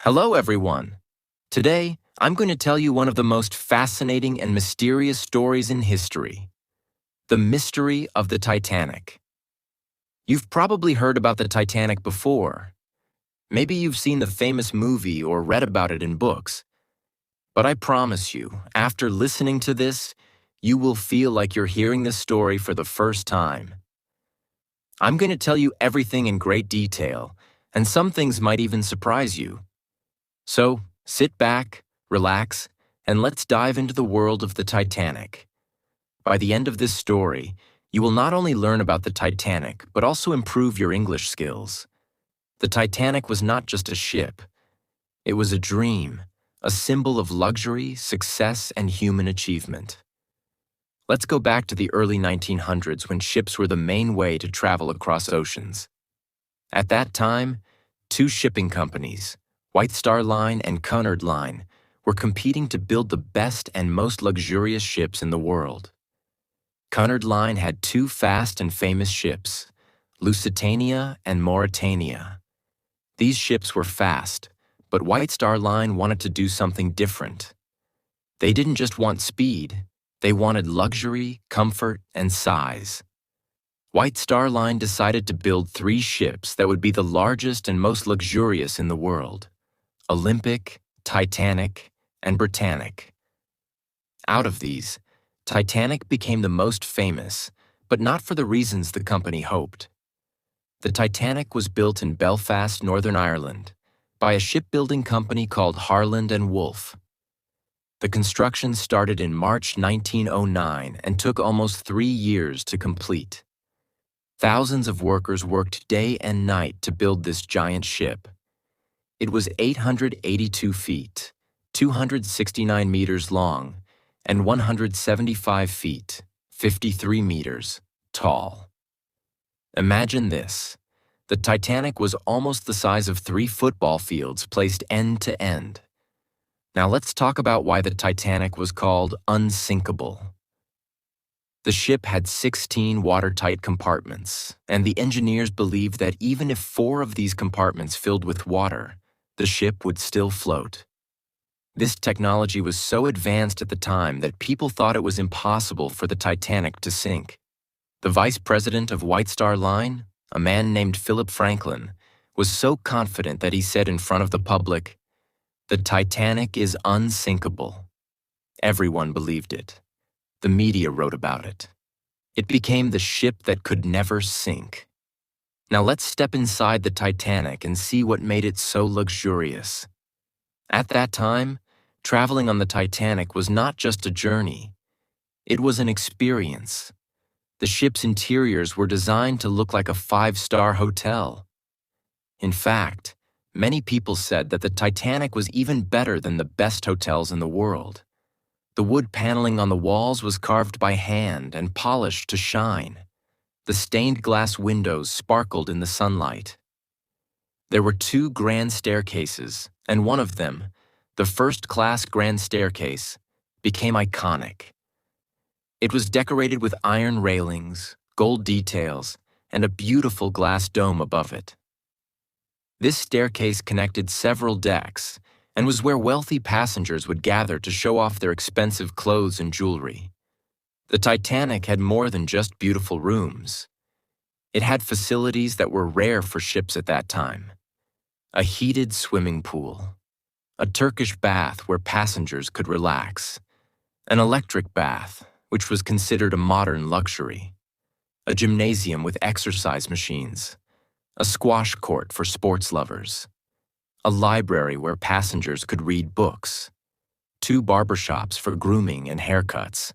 Hello, everyone. Today, I'm going to tell you one of the most fascinating and mysterious stories in history, the mystery of the Titanic. You've probably heard about the Titanic before. Maybe you've seen the famous movie or read about it in books. But I promise you, after listening to this, you will feel like you're hearing this story for the first time. I'm going to tell you everything in great detail, and some things might even surprise you. So, sit back, relax, and let's dive into the world of the Titanic. By the end of this story, you will not only learn about the Titanic, but also improve your English skills. The Titanic was not just a ship. It was a dream, a symbol of luxury, success, and human achievement. Let's go back to the early 1900s when ships were the main way to travel across oceans. At that time, two shipping companies, White Star Line and Cunard Line, were competing to build the best and most luxurious ships in the world. Cunard Line had two fast and famous ships, Lusitania and Mauretania. These ships were fast, but White Star Line wanted to do something different. They didn't just want speed, they wanted luxury, comfort, and size. White Star Line decided to build three ships that would be the largest and most luxurious in the world: Olympic, Titanic, and Britannic. Out of these, Titanic became the most famous, but not for the reasons the company hoped. The Titanic was built in Belfast, Northern Ireland, by a shipbuilding company called Harland and Wolff. The construction started in March 1909 and took almost 3 years to complete. Thousands of workers worked day and night to build this giant ship. It was 882 feet, 269 meters long, and 175 feet, 53 meters, tall. Imagine this. The Titanic was almost the size of 3 football fields placed end to end. Now let's talk about why the Titanic was called unsinkable. The ship had 16 watertight compartments, and the engineers believed that even if 4 of these compartments filled with water, the ship would still float. This technology was so advanced at the time that people thought it was impossible for the Titanic to sink. The vice president of White Star Line, a man named Philip Franklin, was so confident that he said in front of the public, "The Titanic is unsinkable." Everyone believed it. The media wrote about it. It became the ship that could never sink. Now let's step inside the Titanic and see what made it so luxurious. At that time, traveling on the Titanic was not just a journey. It was an experience. The ship's interiors were designed to look like a 5-star hotel. In fact, many people said that the Titanic was even better than the best hotels in the world. The wood paneling on the walls was carved by hand and polished to shine. The stained glass windows sparkled in the sunlight. There were 2 grand staircases, and one of them, the first-class grand staircase, became iconic. It was decorated with iron railings, gold details, and a beautiful glass dome above it. This staircase connected several decks and was where wealthy passengers would gather to show off their expensive clothes and jewelry. The Titanic had more than just beautiful rooms. It had facilities that were rare for ships at that time. A heated swimming pool, a Turkish bath where passengers could relax, an electric bath, which was considered a modern luxury, a gymnasium with exercise machines, a squash court for sports lovers, a library where passengers could read books, 2 barbershops for grooming and haircuts.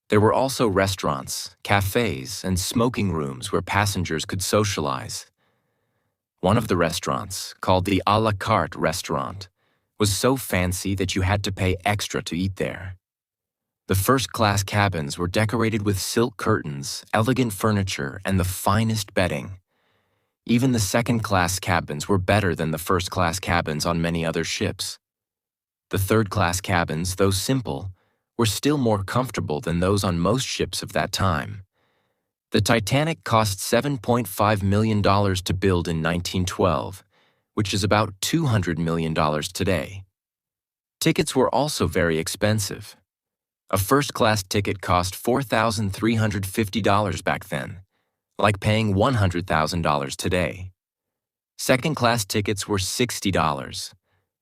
There were also restaurants, cafes, and smoking rooms where passengers could socialize. One of the restaurants, called the a la carte restaurant, was so fancy that you had to pay extra to eat there. The first-class cabins were decorated with silk curtains, elegant furniture, and the finest bedding. Even the second-class cabins were better than the first-class cabins on many other ships. The third-class cabins, though simple, were still more comfortable than those on most ships of that time. The Titanic cost $7.5 million to build in 1912, which is about $200 million today. Tickets were also very expensive. A first-class ticket cost $4,350 back then, like paying $100,000 today. Second-class tickets were $60,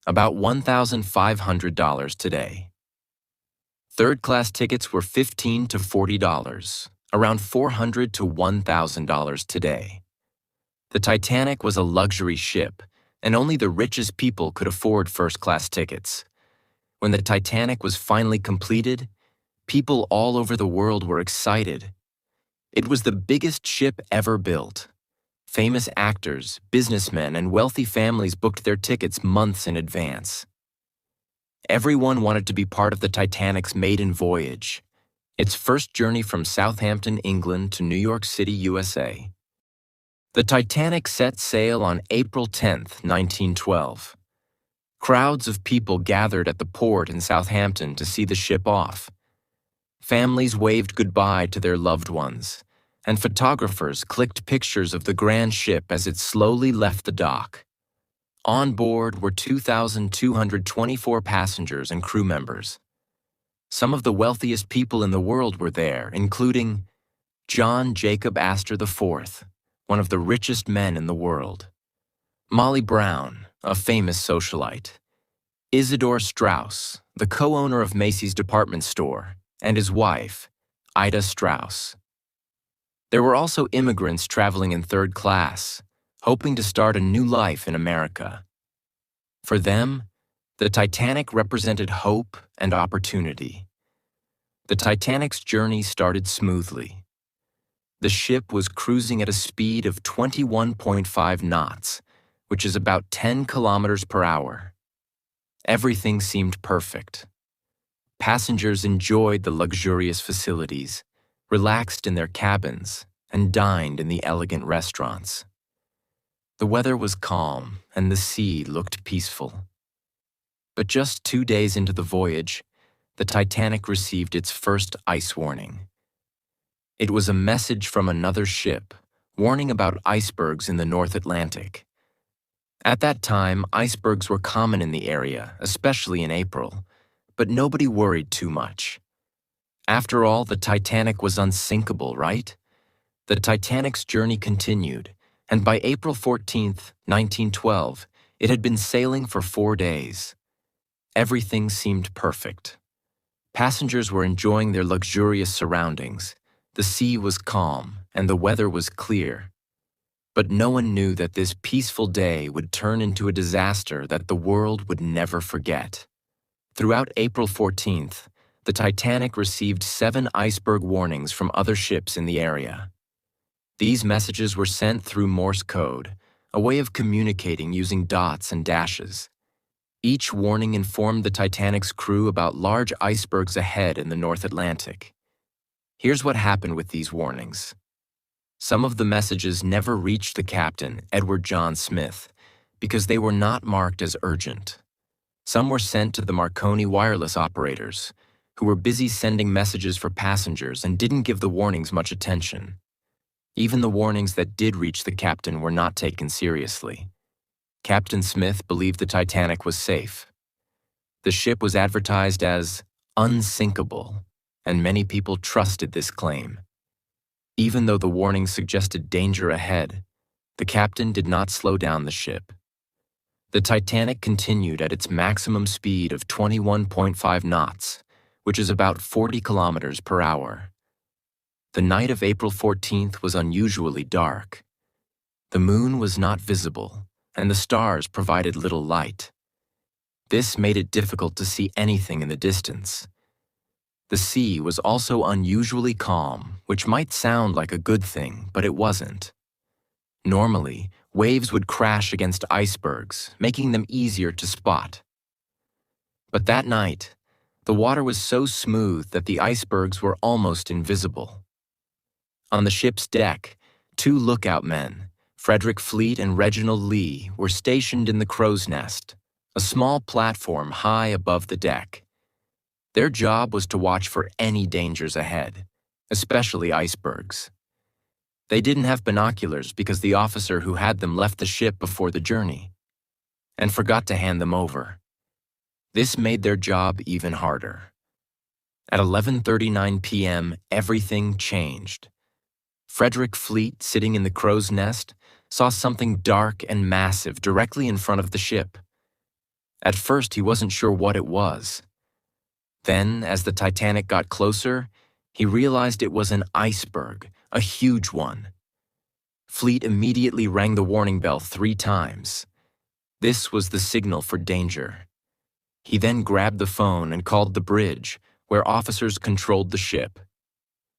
about $1,500 today. Third-class tickets were $15 to $40, around $400 to $1,000 today. The Titanic was a luxury ship, and only the richest people could afford first-class tickets. When the Titanic was finally completed, people all over the world were excited. It was the biggest ship ever built. Famous actors, businessmen, and wealthy families booked their tickets months in advance. Everyone wanted to be part of the Titanic's maiden voyage, its first journey from Southampton, England to New York City, USA. The Titanic set sail on April 10, 1912. Crowds of people gathered at the port in Southampton to see the ship off. Families waved goodbye to their loved ones, and photographers clicked pictures of the grand ship as it slowly left the dock. On board were 2,224 passengers and crew members. Some of the wealthiest people in the world were there, including John Jacob Astor IV, one of the richest men in the world; Molly Brown, a famous socialite; Isidor Straus, the co-owner of Macy's department store, and his wife, Ida Straus. There were also immigrants traveling in third class, hoping to start a new life in America. For them, the Titanic represented hope and opportunity. The Titanic's journey started smoothly. The ship was cruising at a speed of 21.5 knots, which is about 10 kilometers per hour. Everything seemed perfect. Passengers enjoyed the luxurious facilities, relaxed in their cabins, and dined in the elegant restaurants. The weather was calm, and the sea looked peaceful. But just 2 days into the voyage, the Titanic received its first ice warning. It was a message from another ship, warning about icebergs in the North Atlantic. At that time, icebergs were common in the area, especially in April, but nobody worried too much. After all, the Titanic was unsinkable, right? The Titanic's journey continued, and by April 14, 1912, it had been sailing for 4 days. Everything seemed perfect. Passengers were enjoying their luxurious surroundings. The sea was calm, and the weather was clear. But no one knew that this peaceful day would turn into a disaster that the world would never forget. Throughout April 14th, the Titanic received 7 iceberg warnings from other ships in the area. These messages were sent through Morse code, a way of communicating using dots and dashes. Each warning informed the Titanic's crew about large icebergs ahead in the North Atlantic. Here's what happened with these warnings. Some of the messages never reached the captain, Edward John Smith, because they were not marked as urgent. Some were sent to the Marconi wireless operators, who were busy sending messages for passengers and didn't give the warnings much attention. Even the warnings that did reach the captain were not taken seriously. Captain Smith believed the Titanic was safe. The ship was advertised as unsinkable, and many people trusted this claim. Even though the warnings suggested danger ahead, the captain did not slow down the ship. The Titanic continued at its maximum speed of 21.5 knots, which is about 40 kilometers per hour. The night of April 14th was unusually dark. The moon was not visible, and the stars provided little light. This made it difficult to see anything in the distance. The sea was also unusually calm, which might sound like a good thing, but it wasn't. Normally, waves would crash against icebergs, making them easier to spot. But that night, the water was so smooth that the icebergs were almost invisible. On the ship's deck, 2 lookout men, Frederick Fleet and Reginald Lee, were stationed in the crow's nest, a small platform high above the deck. Their job was to watch for any dangers ahead, especially icebergs. They didn't have binoculars because the officer who had them left the ship before the journey. and forgot to hand them over. This made their job even harder. At 11:39 p.m., everything changed. Frederick Fleet, sitting in the crow's nest, saw something dark and massive directly in front of the ship. At first, he wasn't sure what it was. Then, as the Titanic got closer, he realized it was an iceberg, a huge one. Fleet immediately rang the warning bell 3 times. This was the signal for danger. He then grabbed the phone and called the bridge, where officers controlled the ship.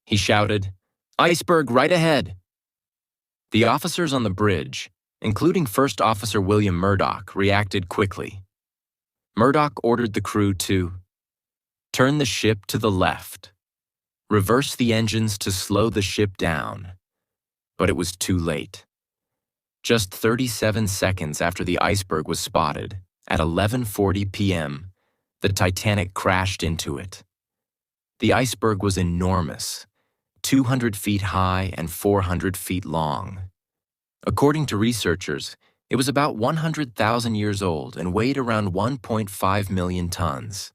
He shouted, "Iceberg right ahead!" The officers on the bridge, including First Officer William Murdoch, reacted quickly. Murdoch ordered the crew to turn the ship to the left, reverse the engines to slow the ship down. But it was too late. Just 37 seconds after the iceberg was spotted, at 11:40 p.m., the Titanic crashed into it. The iceberg was enormous, 200 feet high and 400 feet long. According to researchers, it was about 100,000 years old and weighed around 1.5 million tons.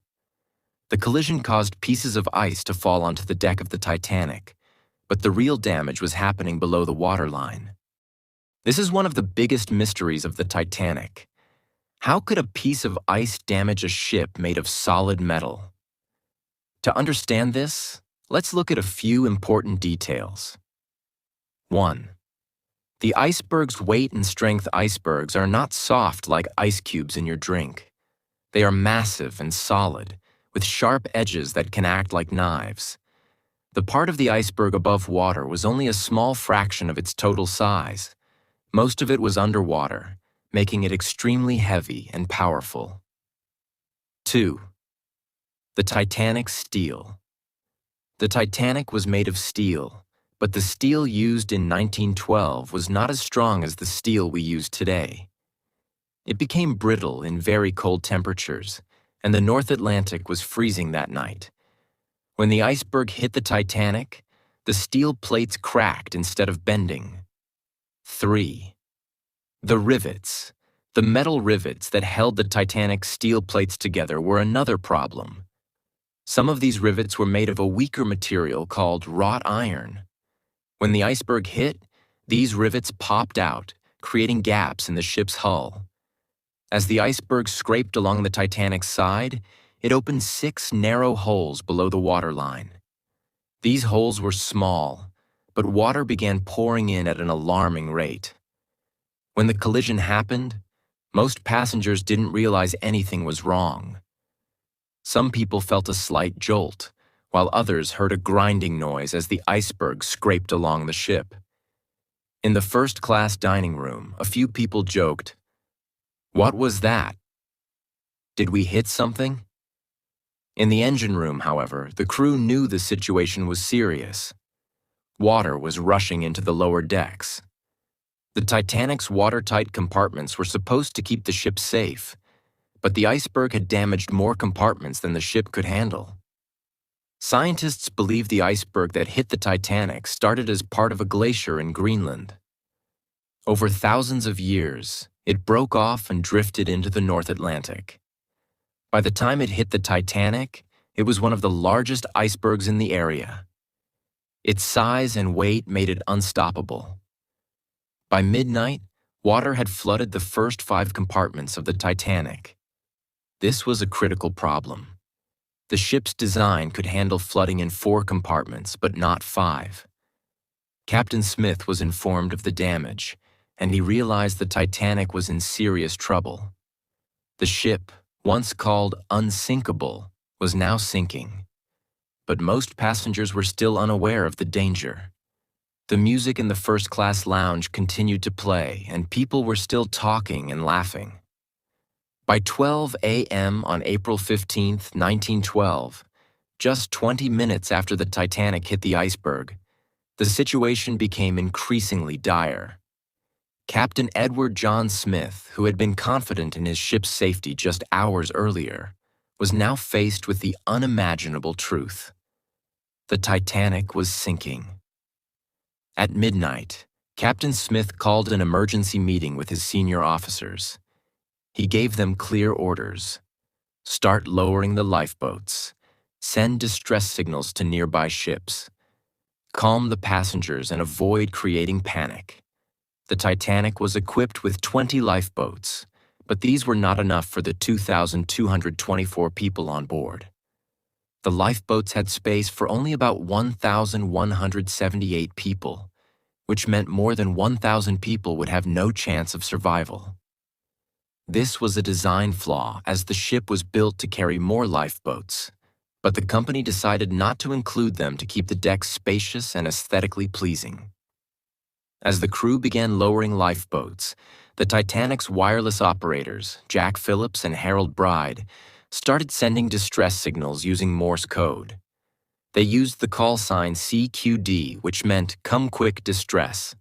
The collision caused pieces of ice to fall onto the deck of the Titanic, but the real damage was happening below the waterline. This is one of the biggest mysteries of the Titanic. How could a piece of ice damage a ship made of solid metal? To understand this, let's look at a few important details. 1. The iceberg's weight and strength icebergs are not soft like ice cubes in your drink. They are massive and solid, with sharp edges that can act like knives. The part of the iceberg above water was only a small fraction of its total size. Most of it was underwater, making it extremely heavy and powerful. 2. The Titanic's steel. The Titanic was made of steel, but the steel used in 1912 was not as strong as the steel we use today. It became brittle in very cold temperatures, and the North Atlantic was freezing that night. When the iceberg hit the Titanic, the steel plates cracked instead of bending. 3. The rivets. The metal rivets that held the Titanic's steel plates together were another problem. Some of these rivets were made of a weaker material called wrought iron. When the iceberg hit, these rivets popped out, creating gaps in the ship's hull. As the iceberg scraped along the Titanic's side, it opened 6 narrow holes below the waterline. These holes were small, but water began pouring in at an alarming rate. When the collision happened, most passengers didn't realize anything was wrong. Some people felt a slight jolt, while others heard a grinding noise as the iceberg scraped along the ship. In the first-class dining room, a few people joked, "What was that? Did we hit something?" In the engine room, however, the crew knew the situation was serious. Water was rushing into the lower decks. The Titanic's watertight compartments were supposed to keep the ship safe, but the iceberg had damaged more compartments than the ship could handle. Scientists believe the iceberg that hit the Titanic started as part of a glacier in Greenland. Over thousands of years, it broke off and drifted into the North Atlantic. By the time it hit the Titanic, it was one of the largest icebergs in the area. Its size and weight made it unstoppable. By midnight, water had flooded the first 5 compartments of the Titanic. This was a critical problem. The ship's design could handle flooding in 4 compartments, but not 5. Captain Smith was informed of the damage, and he realized the Titanic was in serious trouble. The ship, once called unsinkable, was now sinking. But most passengers were still unaware of the danger. The music in the first-class lounge continued to play, and people were still talking and laughing. By 12 a.m. on April 15, 1912, just 20 minutes after the Titanic hit the iceberg, the situation became increasingly dire. Captain Edward John Smith, who had been confident in his ship's safety just hours earlier, was now faced with the unimaginable truth. The Titanic was sinking. At midnight, Captain Smith called an emergency meeting with his senior officers. He gave them clear orders. Start lowering the lifeboats. Send distress signals to nearby ships. Calm the passengers and avoid creating panic. The Titanic was equipped with 20 lifeboats, but these were not enough for the 2,224 people on board. The lifeboats had space for only about 1,178 people, which meant more than 1,000 people would have no chance of survival. This was a design flaw, as the ship was built to carry more lifeboats, but the company decided not to include them to keep the decks spacious and aesthetically pleasing. As the crew began lowering lifeboats, the Titanic's wireless operators, Jack Phillips and Harold Bride, started sending distress signals using Morse code. They used the call sign CQD, which meant Come Quick Distress.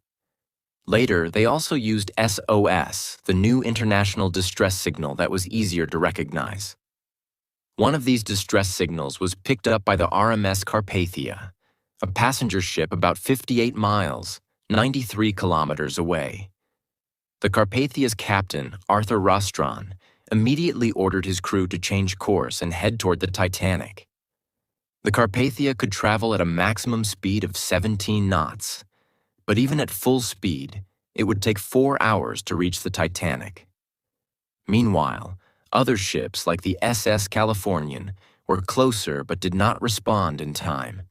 Later, they also used SOS, the new international distress signal that was easier to recognize. One of these distress signals was picked up by the RMS Carpathia, a passenger ship about 58 miles, 93 kilometers away. The Carpathia's captain, Arthur Rostron, immediately ordered his crew to change course and head toward the Titanic. The Carpathia could travel at a maximum speed of 17 knots, but even at full speed, it would take 4 hours to reach the Titanic. Meanwhile, other ships like the SS Californian were closer but did not respond in time.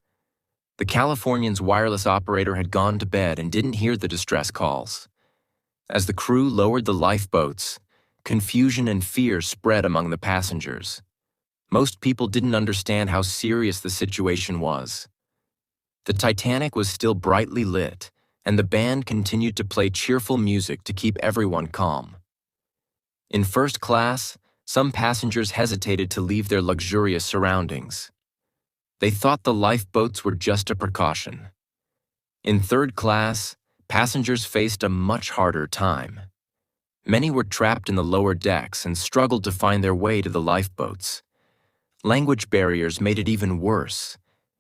The Californian's wireless operator had gone to bed and didn't hear the distress calls. As the crew lowered the lifeboats, confusion and fear spread among the passengers. Most people didn't understand how serious the situation was. The Titanic was still brightly lit, and the band continued to play cheerful music to keep everyone calm. In first class, some passengers hesitated to leave their luxurious surroundings. They thought the lifeboats were just a precaution. In third class, passengers faced a much harder time. Many were trapped in the lower decks and struggled to find their way to the lifeboats. Language barriers made it even worse,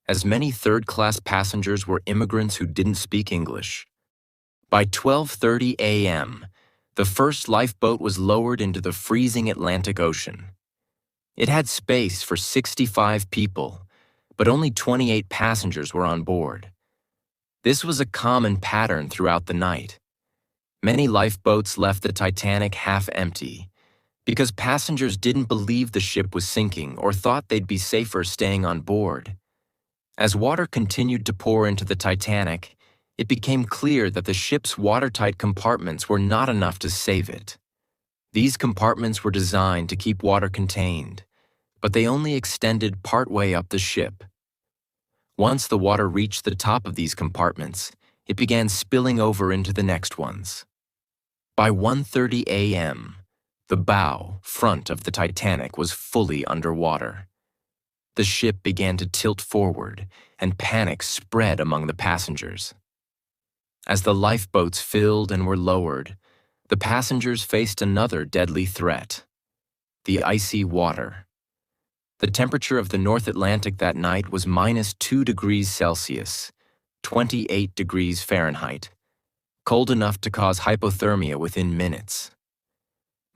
as many third-class passengers were immigrants who didn't speak English. By 12:30 a.m., the first lifeboat was lowered into the freezing Atlantic Ocean. It had space for 65 people, but only 28 passengers were on board. This was a common pattern throughout the night. Many lifeboats left the Titanic half empty because passengers didn't believe the ship was sinking or thought they'd be safer staying on board. As water continued to pour into the Titanic, it became clear that the ship's watertight compartments were not enough to save it. These compartments were designed to keep water contained, but they only extended partway up the ship. Once the water reached the top of these compartments, it began spilling over into the next ones. By 1:30 a.m., the bow, front of the Titanic was fully underwater. The ship began to tilt forward, and panic spread among the passengers. As the lifeboats filled and were lowered, the passengers faced another deadly threat: the icy water. The temperature of the North Atlantic that night was -2 degrees Celsius, 28 degrees Fahrenheit, cold enough to cause hypothermia within minutes.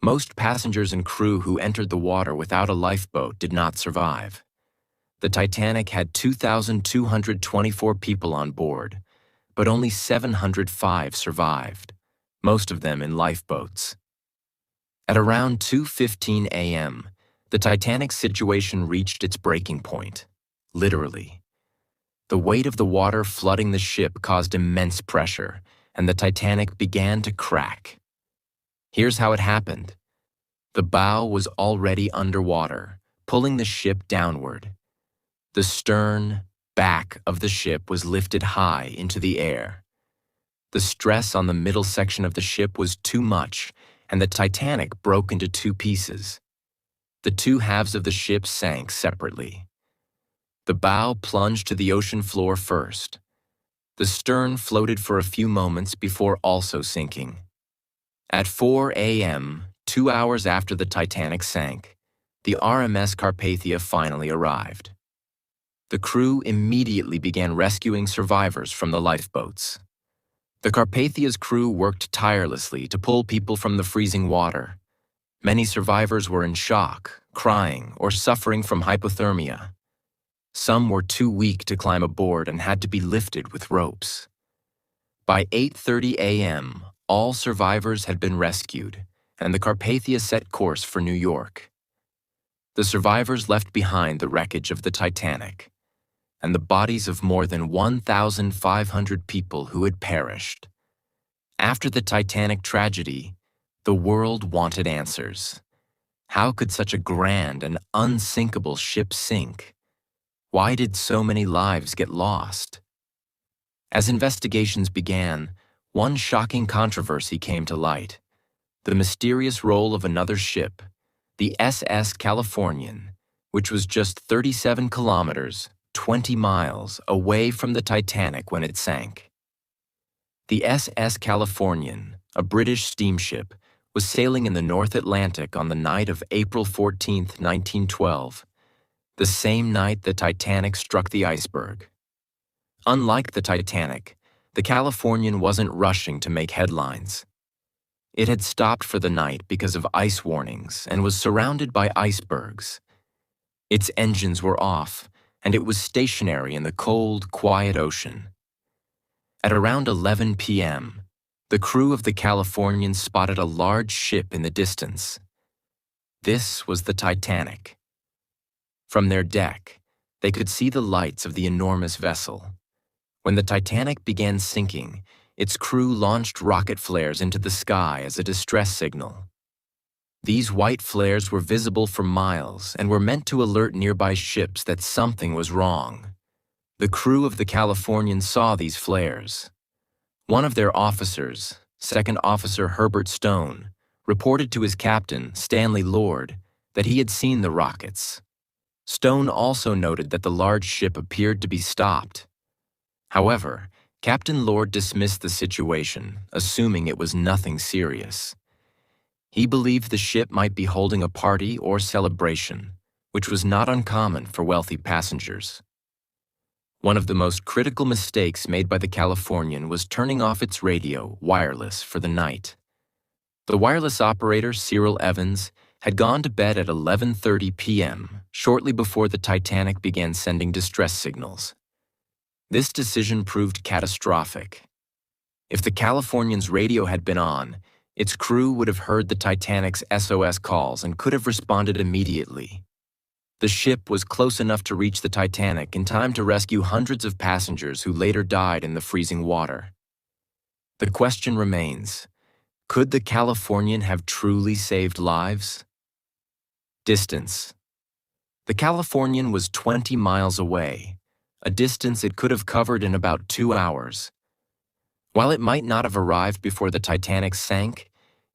Most passengers and crew who entered the water without a lifeboat did not survive. The Titanic had 2,224 people on board, but only 705 survived, most of them in lifeboats. At around 2:15 a.m., the Titanic's situation reached its breaking point, literally. The weight of the water flooding the ship caused immense pressure, and the Titanic began to crack. Here's how it happened. The bow was already underwater, pulling the ship downward. The stern, back of the ship was lifted high into the air. The stress on the middle section of the ship was too much, and the Titanic broke into two pieces. The two halves of the ship sank separately. The bow plunged to the ocean floor first. The stern floated for a few moments before also sinking. At 4 a.m., 2 hours after the Titanic sank, the RMS Carpathia finally arrived. The crew immediately began rescuing survivors from the lifeboats. The Carpathia's crew worked tirelessly to pull people from the freezing water. Many survivors were in shock, crying, or suffering from hypothermia. Some were too weak to climb aboard and had to be lifted with ropes. By 8:30 a.m., all survivors had been rescued, and the Carpathia set course for New York. The survivors left behind the wreckage of the Titanic and the bodies of more than 1,500 people who had perished. After the Titanic tragedy, the world wanted answers. How could such a grand and unsinkable ship sink? Why did so many lives get lost? As investigations began, one shocking controversy came to light: the mysterious role of another ship, the SS Californian, which was just 37 kilometers, 20 miles away from the Titanic when it sank. The SS Californian, a British steamship, was sailing in the North Atlantic on the night of April 14, 1912, the same night the Titanic struck the iceberg. Unlike the Titanic, the Californian wasn't rushing to make headlines. It had stopped for the night because of ice warnings and was surrounded by icebergs. Its engines were off, and it was stationary in the cold, quiet ocean. At around 11 p.m., the crew of the Californian spotted a large ship in the distance. This was the Titanic. From their deck, they could see the lights of the enormous vessel. When the Titanic began sinking, its crew launched rocket flares into the sky as a distress signal. These white flares were visible for miles and were meant to alert nearby ships that something was wrong. The crew of the Californian saw these flares. One of their officers, Second Officer Herbert Stone, reported to his captain, Stanley Lord, that he had seen the rockets. Stone also noted that the large ship appeared to be stopped. However, Captain Lord dismissed the situation, assuming it was nothing serious. He believed the ship might be holding a party or celebration, which was not uncommon for wealthy passengers. One of the most critical mistakes made by the Californian was turning off its radio, wireless, for the night. The wireless operator, Cyril Evans, had gone to bed at 11:30 p.m., shortly before the Titanic began sending distress signals. This decision proved catastrophic. If the Californian's radio had been on, its crew would have heard the Titanic's SOS calls and could have responded immediately. The ship was close enough to reach the Titanic in time to rescue hundreds of passengers who later died in the freezing water. The question remains: could the Californian have truly saved lives? Distance. The Californian was 20 miles away, a distance it could have covered in about 2 hours. While it might not have arrived before the Titanic sank,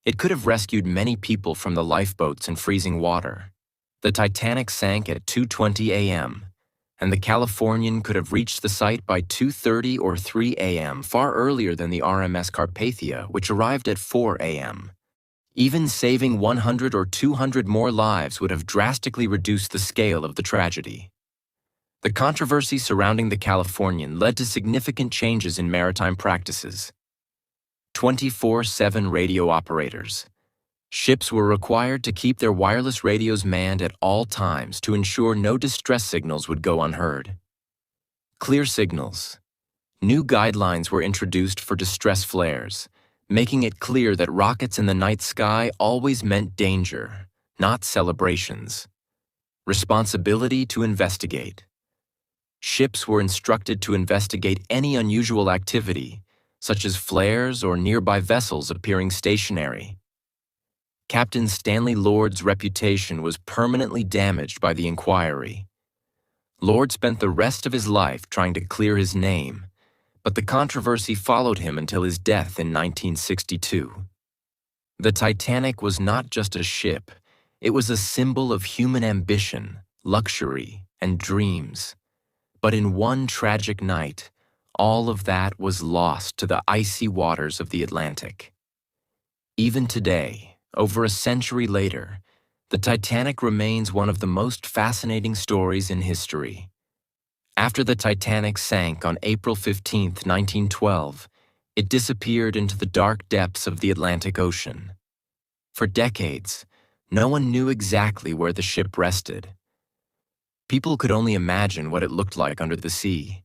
it could have rescued many people from the lifeboats in freezing water. The Titanic sank at 2:20 a.m., and the Californian could have reached the site by 2:30 or 3 a.m., far earlier than the RMS Carpathia, which arrived at 4 a.m. Even saving 100 or 200 more lives would have drastically reduced the scale of the tragedy. The controversy surrounding the Californian led to significant changes in maritime practices. 24/7 radio operators. Ships were required to keep their wireless radios manned at all times to ensure no distress signals would go unheard. Clear signals. New guidelines were introduced for distress flares, making it clear that rockets in the night sky always meant danger, not celebrations. Responsibility to investigate. Ships were instructed to investigate any unusual activity, such as flares or nearby vessels appearing stationary. Captain Stanley Lord's reputation was permanently damaged by the inquiry. Lord spent the rest of his life trying to clear his name, but the controversy followed him until his death in 1962. The Titanic was not just a ship, it was a symbol of human ambition, luxury, and dreams. But in one tragic night, all of that was lost to the icy waters of the Atlantic. Even today, over a century later, the Titanic remains one of the most fascinating stories in history. After the Titanic sank on April 15, 1912, it disappeared into the dark depths of the Atlantic Ocean. For decades, No one knew exactly where the ship rested. People could only imagine what it looked like under the sea.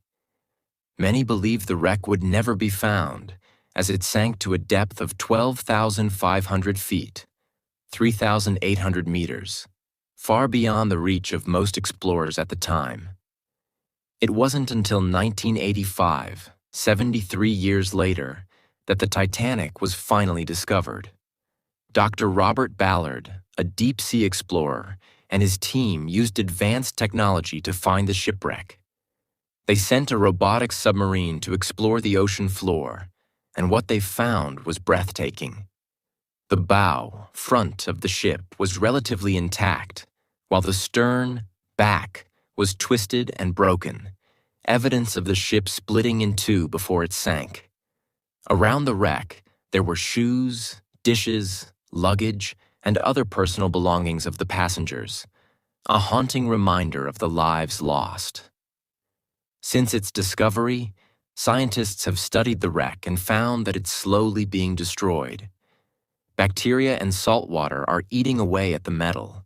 Many believed the wreck would never be found, as it sank to a depth of 12,500 feet, 3,800 meters, far beyond the reach of most explorers at the time. It wasn't until 1985, 73 years later, that the Titanic was finally discovered. Dr. Robert Ballard, a deep-sea explorer, and his team used advanced technology to find the shipwreck. They sent a robotic submarine to explore the ocean floor, and what they found was breathtaking. The bow, front of the ship was relatively intact, while the stern, back, was twisted and broken, evidence of the ship splitting in two before it sank. Around the wreck, there were shoes, dishes, luggage, and other personal belongings of the passengers, a haunting reminder of the lives lost. Since its discovery, scientists have studied the wreck and found that it's slowly being destroyed. Bacteria and salt water are eating away at the metal.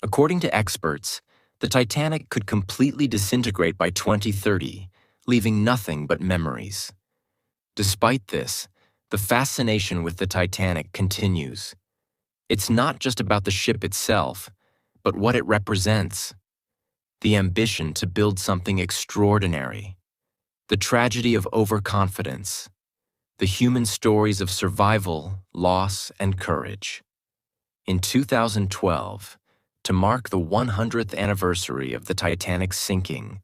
According to experts, the Titanic could completely disintegrate by 2030, leaving nothing but memories. Despite this, the fascination with the Titanic continues. It's not just about the ship itself, but what it represents. The ambition to build something extraordinary. The tragedy of overconfidence. The human stories of survival, loss, and courage. In 2012, to mark the 100th anniversary of the Titanic's sinking,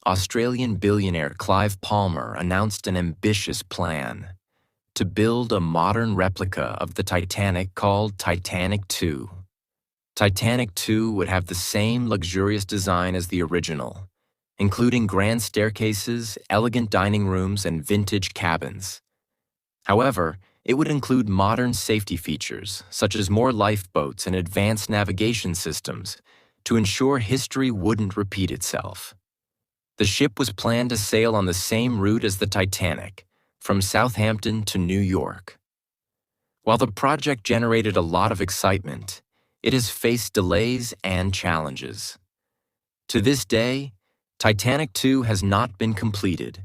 Australian billionaire Clive Palmer announced an ambitious plan to build a modern replica of the Titanic called Titanic II. Titanic II would have the same luxurious design as the original, including grand staircases, elegant dining rooms, and vintage cabins. However, it would include modern safety features, such as more lifeboats and advanced navigation systems, to ensure history wouldn't repeat itself. The ship was planned to sail on the same route as the Titanic, from Southampton to New York. While the project generated a lot of excitement, it has faced delays and challenges. To this day, Titanic II has not been completed,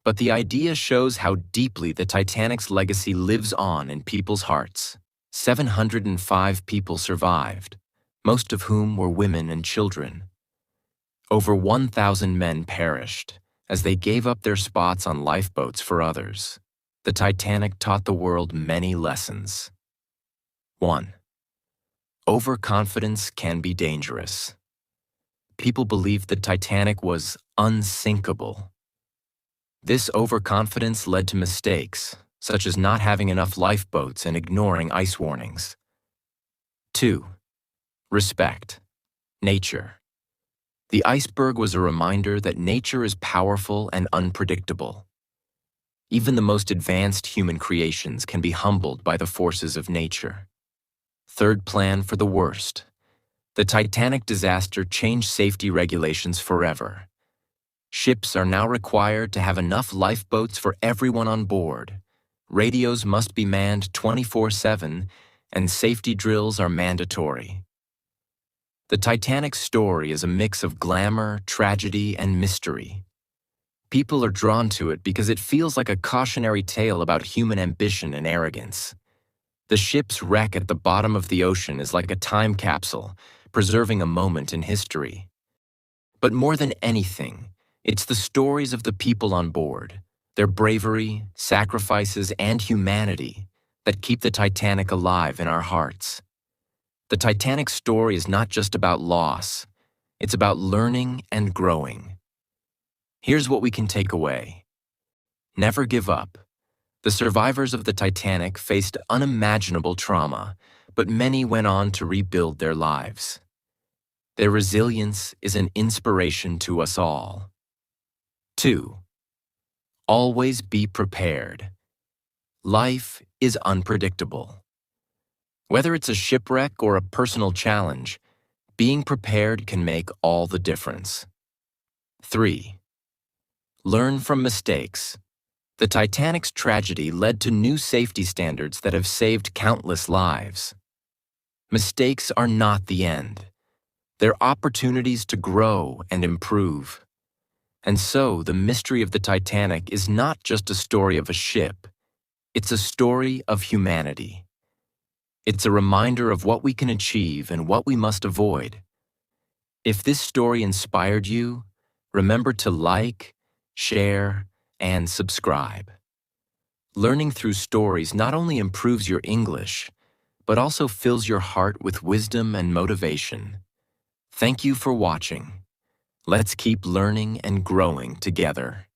but the idea shows how deeply the Titanic's legacy lives on in people's hearts. 705 people survived, most of whom were women and children. Over 1,000 men perished as they gave up their spots on lifeboats for others. The Titanic taught the world many lessons. 1. Overconfidence can be dangerous. People believed the Titanic was unsinkable. This overconfidence led to mistakes, such as not having enough lifeboats and ignoring ice warnings. 2. Respect. Nature. The iceberg was a reminder that nature is powerful and unpredictable. Even the most advanced human creations can be humbled by the forces of nature. 3rd, plan for the worst. The Titanic disaster changed safety regulations forever. Ships are now required to have enough lifeboats for everyone on board. Radios must be manned 24/7, and safety drills are mandatory. The Titanic's story is a mix of glamour, tragedy, and mystery. People are drawn to it because it feels like a cautionary tale about human ambition and arrogance. The ship's wreck at the bottom of the ocean is like a time capsule, preserving a moment in history. But more than anything, it's the stories of the people on board, their bravery, sacrifices, and humanity that keep the Titanic alive in our hearts. The Titanic story is not just about loss, it's about learning and growing. Here's what we can take away. Never give up. The survivors of the Titanic faced unimaginable trauma, but many went on to rebuild their lives. Their resilience is an inspiration to us all. 2. Always be prepared. Life is unpredictable. Whether it's a shipwreck or a personal challenge, being prepared can make all the difference. 3. Learn from mistakes. The Titanic's tragedy led to new safety standards that have saved countless lives. Mistakes are not the end. They're opportunities to grow and improve. And so, the mystery of the Titanic is not just a story of a ship. It's a story of humanity. It's a reminder of what we can achieve and what we must avoid. If this story inspired you, remember to like, share, and subscribe. Learning through stories not only improves your English, but also fills your heart with wisdom and motivation. Thank you for watching. Let's keep learning and growing together.